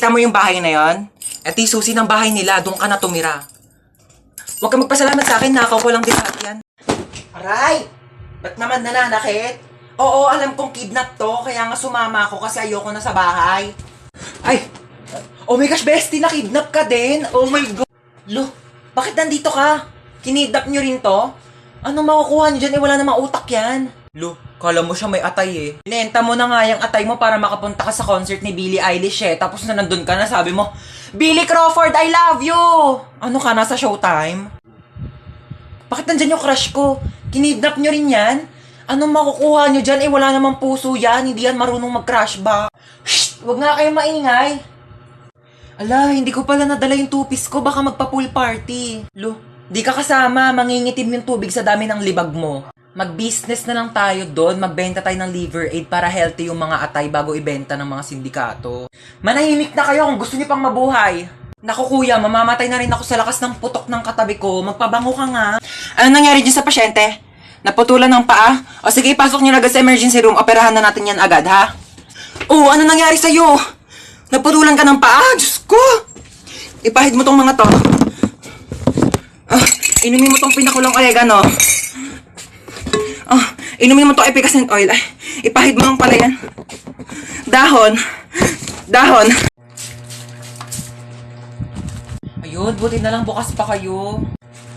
Kita mo yung bahay na yon? At yung susi ng bahay nila, doon ka na tumira. Huwag ka magpasalamat sa akin, nakaw ko lang din lahat yan. Aray! Ba't naman nananakit? Oo, alam kong kidnap to, kaya nga sumama ako kasi ayoko na sa bahay. Ay! Oh my gosh, bestie, nakidnap ka din? Oh my God! Lo, bakit nandito ka? Kinidnap nyo rin to? Anong makukuha nyo dyan? Eh, wala namang utak yan. Lo, kala mo siya may atay eh. Inenta mo na nga yung atay mo para makapunta ka sa concert ni Billie Eilish eh. Tapos na nandun ka na, sabi mo, Billy Crawford, I love you! Ano ka, nasa Showtime? Bakit nandyan yung crush ko? Kinidnap nyo rin yan? Anong makukuha nyo dyan? Eh, wala namang puso yan. Hindi yan marunong mag-crush ba? Shh! Huwag nga kayong maingay. Ala, hindi ko pala nadala yung tupis ko. Baka magpa-pool party. Lo, di ka kasama. Mangingitim yung tubig sa dami ng libag mo. Mag-business na lang tayo doon. Magbenta tayo ng liver aid para healthy yung mga atay bago ibenta ng mga sindikato. Manahimik na kayo kung gusto niyo pang mabuhay. Naku kuya, mamamatay na rin ako sa lakas ng putok ng katabi ko. Magpabango ka nga. Ano nangyari dyan sa pasyente? Naputulan ng paa? O sige, pasok niyo na agad sa emergency room. Operahan na natin yan agad, ha? Oh, ano nangyari sa'yo? Naputulan ka ng paa? Diyos ko! Ipahid mo tong mga to. Inumin mo tong pinakulong oregano. Inumin mo tong efficacent oil. Ay, ipahid mo lang pala yan. Dahon. Dahon. Ayun, buti na lang bukas pa kayo.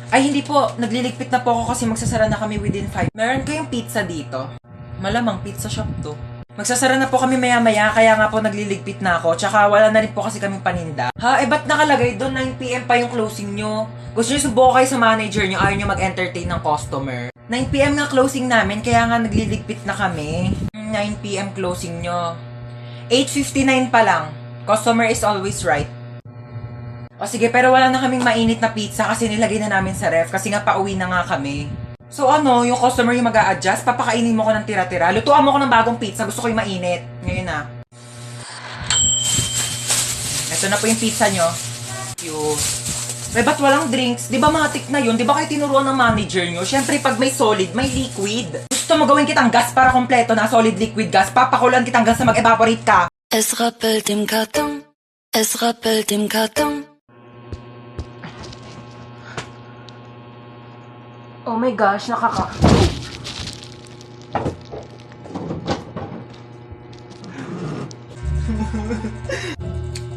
Ay, hindi po. Nagliligpit na po ako kasi magsasara na kami within 5. Meron kayong pizza dito? Malamang pizza shop to. Magsasara na po kami maya-maya, kaya nga po nagliligpit na ako. Tsaka wala na rin po kasi kaming paninda. Ha? Eh, ba't nakalagay doon? 9 PM pa yung closing nyo. Gusto nyo subukan kayo sa manager nyo, ayaw nyo mag-entertain ng customer. 9 PM nga closing namin, kaya nga nagliligpit na kami. 9 PM closing nyo. 8:59 pa lang. Customer is always right. O sige, pero wala na kaming mainit na pizza kasi nilagay na namin sa ref kasi nga pauwi na nga kami. So ano, yung customer yung mag-a-adjust, papakainin mo ko ng tira-tira. Lutuan mo ko ng bagong pizza, gusto ko yung mainit. Ngayon na. Ito na po yung pizza nyo. Cute. Eh, ba't walang drinks? Di ba matik na yun? Di ba kayo tinuruan ng manager nyo? Siyempre, pag may solid, may liquid. Gusto mo gawin kitang gas para kompleto na solid liquid gas? Papakulan kitang gas na mag-evaporate ka. Es rappelt im Karton. Es rappelt im Karton. Oh my gosh,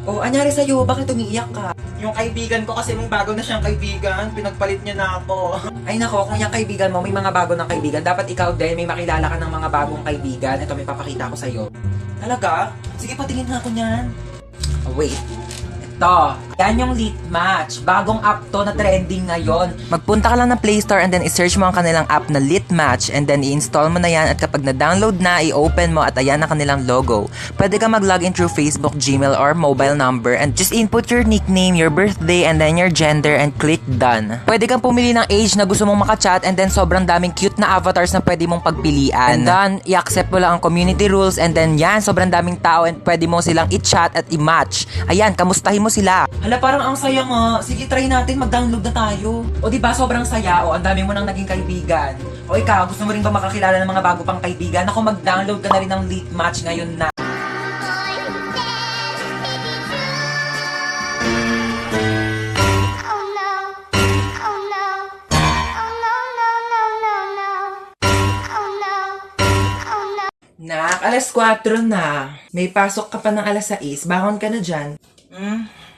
Oh, anyari sa'yo? Bakit umiiyak ka? Yung kaibigan ko kasi may bago na siyang kaibigan. Pinagpalit niya na ako. Ay nako, kung yung kaibigan mo may mga bago ng kaibigan, dapat ikaw din may makilala ka ng mga bagong kaibigan. Ito, may papakita ko sa'yo. Talaga? Sige, patingin nga ako niyan. Oh, wait. Ito. Yan yung Lit Match. Bagong app to na trending ngayon. Magpunta ka lang ng Play Store and then i-search mo ang kanilang app na Lit Match and then i-install mo na yan at kapag na-download na, i-open mo at ayan na kanilang logo. Pwede ka mag-login through Facebook, Gmail, or mobile number and just input your nickname, your birthday, and then your gender and click done. Pwede kang pumili ng age na gusto mong makachat and then sobrang daming cute na avatars na pwede mong pagpilian. And then, i-accept mo lang ang community rules and then yan, sobrang daming tao and pwede mo silang i-chat at i-match. Ayan, kamustahin mo sila. Hala, parang ang saya nga. Sige, try natin. Mag-download na tayo. O diba, sobrang saya. O, ang dami mo nang naging kaibigan. O ikaw, gusto mo rin ba makakilala ng mga bago pang kaibigan? Ako, mag-download ka na rin ng Lit Match ngayon na. Nak, alas 4 na. May pasok ka pa ng alas 6. Bangon ka na dyan.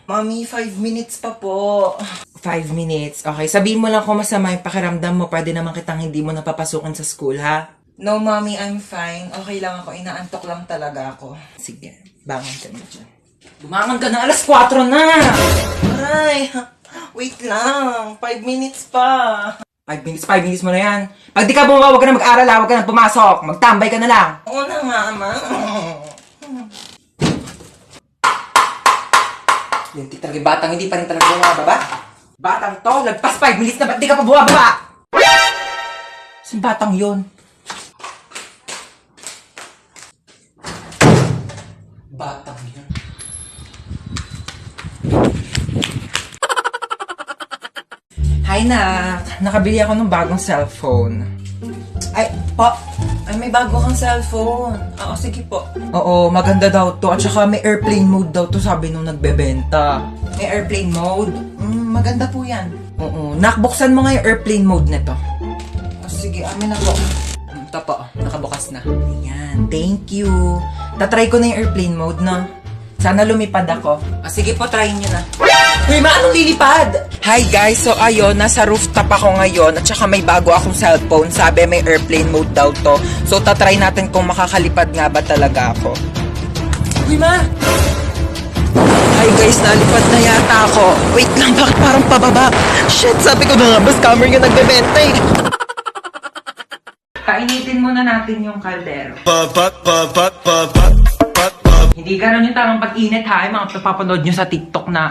Mommy, 5 minutes pa po. 5 minutes. Okay, sabihin mo lang kung masama yung pakiramdam mo. Pwede naman kitang hindi mo napapasukin sa school, ha? No, mommy, I'm fine. Okay lang ako. Inaantok lang talaga ako. Sige, bangon ka na dyan. Bumangon ka na, alas 4 na! Aray, wait lang. 5 minutes pa. 5 minutes mo na yan. Pag di ka bumaba, huwag ka na mag-aral, huwag ka na pumasok. Magtambay ka na lang. Oo na, mama. Yung talagang batang hindi pa rin talaga bumababa. Batang to, lagpas 5 minutes na ba't di ka pa bumababa? Saan batang yun? Batang yun. Hi na, nakabili ako ng bagong cellphone. Ay, po, ay may may bago kang cellphone. Oo, sige po. Oo, maganda daw to. At saka may airplane mode daw to, sabi nung nagbebenta. May airplane mode? Maganda po yan. Oo, nakbuksan mo nga yung airplane mode nito. Sige, amin na po. Ito po, nakabukas na. Ayan, thank you. Tatry ko na yung airplane mode, no? Sana lumipad ako. Sige po, try nyo na. Uy, anong lilipad? Hi guys, so ayun, nasa rooftop ako ngayon at saka may bago akong cellphone. Sabi may airplane mode daw to. So tatry natin kung makakalipad nga ba talaga ako. Uy, ma! Hi guys, nalipad na yata ako. Wait lang, bakit parang pababa? Shit, sabi ko na nga, ba scammer yung nagbebenta eh. Kainitin muna natin yung kaldero. Hindi ganun yung tamang pag-init ha, yung mga papapanood nyo sa TikTok na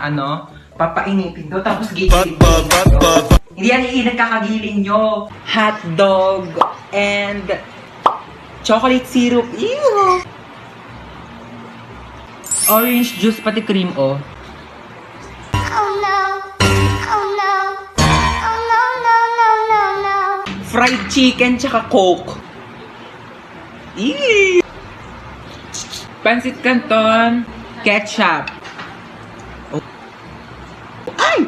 papainitin to, tapos gigilin nyo. Hindi yan iinit kakagiling nyo. Hot dog and chocolate syrup. Ew! Orange juice, pati cream, oh. Oh no. Oh no. Oh no, no, no, no, no. Fried chicken, tsaka Coke. Ew! Pansit Canton, ketchup. Oh. Ay!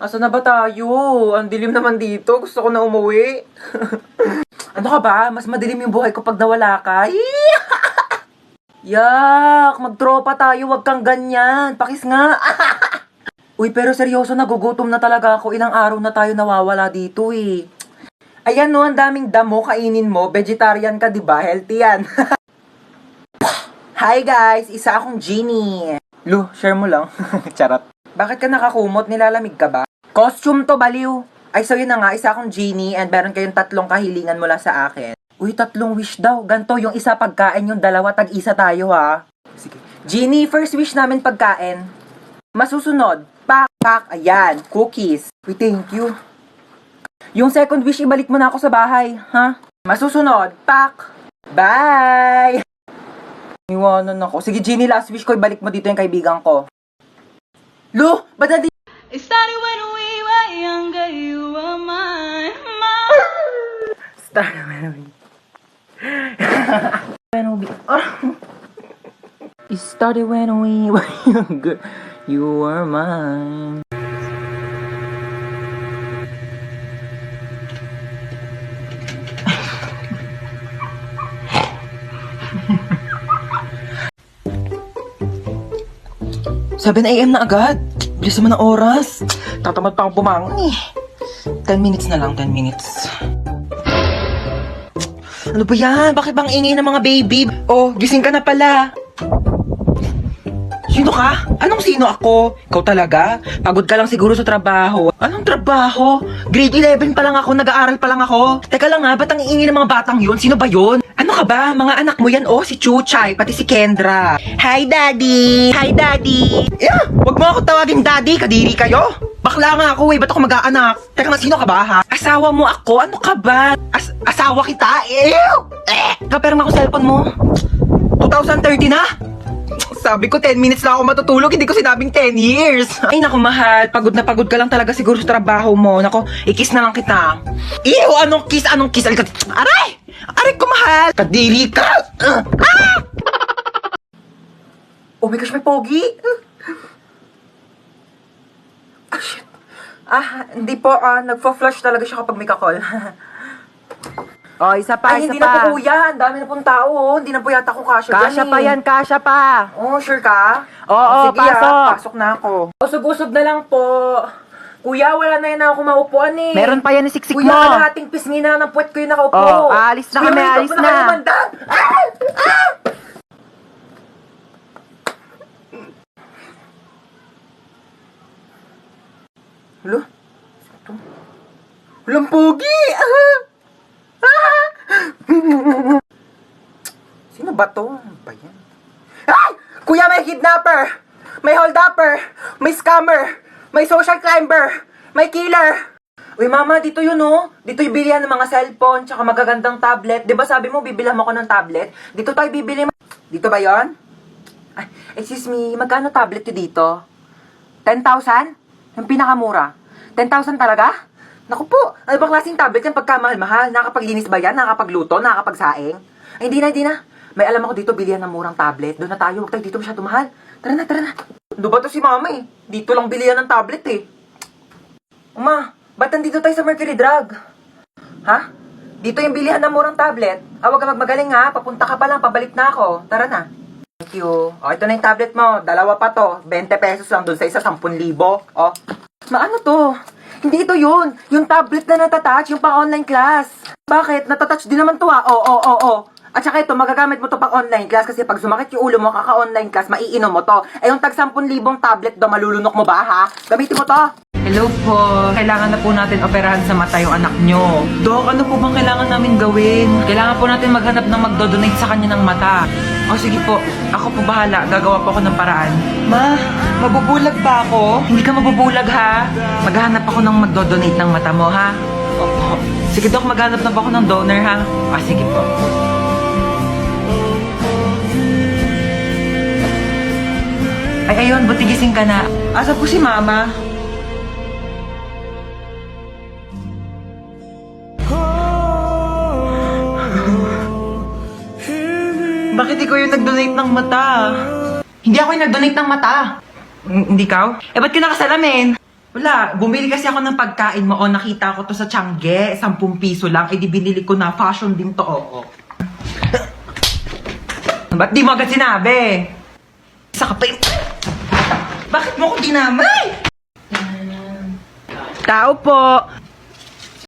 Asa na ba tayo? Ang dilim naman dito. Gusto ko na umuwi. Ano ka ba? Mas madilim yung buhay ko pag nawala ka. Yak! Magtropa tayo. Wag kang ganyan. Pakis nga. Uy, pero seryoso, nagugutom na talaga ako. Ilang araw na tayo nawawala dito eh. Ayan no, ang daming damo, kainin mo. Vegetarian ka, di ba? Healthy yan. Hi guys, isa akong genie. Lu, share mo lang. Charot. Bakit ka nakakumot? Nilalamig ka ba? Costume to, baliw. Ay, so yun na nga, isa akong genie and meron kayong 3 kahilingan mula sa akin. Uy, 3 wish daw. Ganto, yung isa pagkain, yung 2 tag-isa tayo ha. Sige. Genie, first wish namin pagkain. Masusunod, pak, ayan, cookies. Uy, thank you. Yung second wish, ibalik mo na ako sa bahay, ha? Masusunod, pak! Bye! Iwanan ako. Sige, Ginny, last wish ko, ibalik mo dito yung kaibigan ko. Lu, ba't na It started when we were younger, you were mine. Started when we... It started when we were younger, you were mine. Seven AM na agad. Bilis naman ang oras. Tatamad pa akong bumangon eh. 10 minutes na lang, 10 minutes. Ano ba yan? Bakit bang ingay ng mga baby? Oh, gising ka na pala. Sino ka? Anong sino ako? Ikaw talaga? Pagod ka lang siguro sa trabaho. Anong trabaho? Grade 11 pa lang ako, nag-aaral pa lang ako. Teka lang nga, ba't ang iingay ng mga batang yun? Sino ba yun? Ano ka ba? Mga anak mo yan, oh, si Chuchay, pati si Kendra. Hi, Daddy! Hi, Daddy! Wag mo ako tawagin Daddy, kadiri kayo. Bakla nga ako eh, ba't ako mag-aanak? Teka nga, sino ka ba ha? Asawa mo ako? Ano ka ba? Asawa kita? Ew! Kapera nga ako cellphone mo. 2030 na? Sabi ko 10 minutes lang ako matutulog, hindi ko sinabing 10 years. Ay naku mahal, pagod na pagod ka lang talaga siguro sa trabaho mo. Nako, i-kiss na lang kita. Ew, anong kiss? Anong kiss? Aray! Aray ko mahal! Kadiri ka! Oh my gosh, may pogi! Shit. Hindi po, nagpo-flush talaga siya kapag may kakol. Oh, isa pa, Ay, isa hindi pa. na po yan. Dami na pong tao, oh. Hindi na po yata ko kasya dyan, Kasya pa yan, kasya pa. Oh, sure ka? Oo, Sige, pasok. pasok na ako. Usog-usog na lang po. Kuya, wala na yan ako maupuan eh. Meron pa yan ni siksik Kuya, mo. kalahating pisngi na ng puwet ko yung nakaupo. Oh, alis na Kuya, kami, may alis ito po na. nakalimandan. Hello? Ito? Walang pogi! Sino ba to? Ano ba yan? Ay! Kuya, may kidnapper! May holdupper! May scammer! May social climber! May killer! Uy, mama, dito yun, oh. Dito yung bilihan ng mga cellphone, tsaka magagandang tablet. Di ba sabi mo, bibilhan mo ko ng tablet? Dito tayo bibili. Dito ba yon? Ay, excuse me, magkano tablet yun dito? 10,000? Yung pinakamura. 10,000 talaga? Naku po, ano bang klaseng tablet yan pagkamahal-mahal? Nakakapaglinis ba yan? Nakakapagluto? Nakakapagsaing? Ay, hindi na. May alam ako dito, bilihan ng murang tablet. Doon na tayo, huwag tayo dito masyado mahal. Tara na. Doon ba to si mama eh? Dito lang bilihan ng tablet eh. Uma, ba't nandito tayo sa Mercury Drug? Ha? Dito yung bilihan ng murang tablet. Huwag ka magmagaling ha, papunta ka pa lang, pabalik na ako. Tara na. Thank you. O, ito na yung tablet mo. Dalawa pa to. 20 pesos lang doon sa isa, 10,000. O. Maano to? Hindi ito yun. Yung tablet na natatouch, yung pang-online class. Bakit? Natatouch din naman to ha. Oo. At saka ito, magagamit mo to pang online class kasi pag sumakit yung ulo mo, kaka-online class, maiinom mo to. Eh yung tag 10,000 tablet do, malulunok mo ba ha? Gamitin mo to. Hello po. Kailangan na po natin operahan sa mata yung anak nyo. Dok, ano po bang kailangan namin gawin? Kailangan po natin maghanap ng magdodonate sa kanya ng mata. O sige po, ako po bahala. Gagawa po ako ng paraan. Ma, mabubulag ba ako? Hindi ka mabubulag ha. Maghahanap ako ng magdodonate ng mata mo ha. Opo. Sige Dok, maghanap na ba ako ng donor ha? Sige po. Ay, ayun, buti gising ka na. Asa po si Mama? Bakit ikaw yung nag-donate ng mata? Hindi ako yung nag-donate ng mata. Hindi ka? Eh, ba't ka nakasalamin? Wala, bumili kasi ako ng pagkain mo. O, nakita ko to sa Tiangge. 10 piso lang. Eh, di binili ko na. Fashion din to. Oo. Ba't di mo agad sinabi? Isa ka pa yung... Bakit mo ko dinamay? Tao po.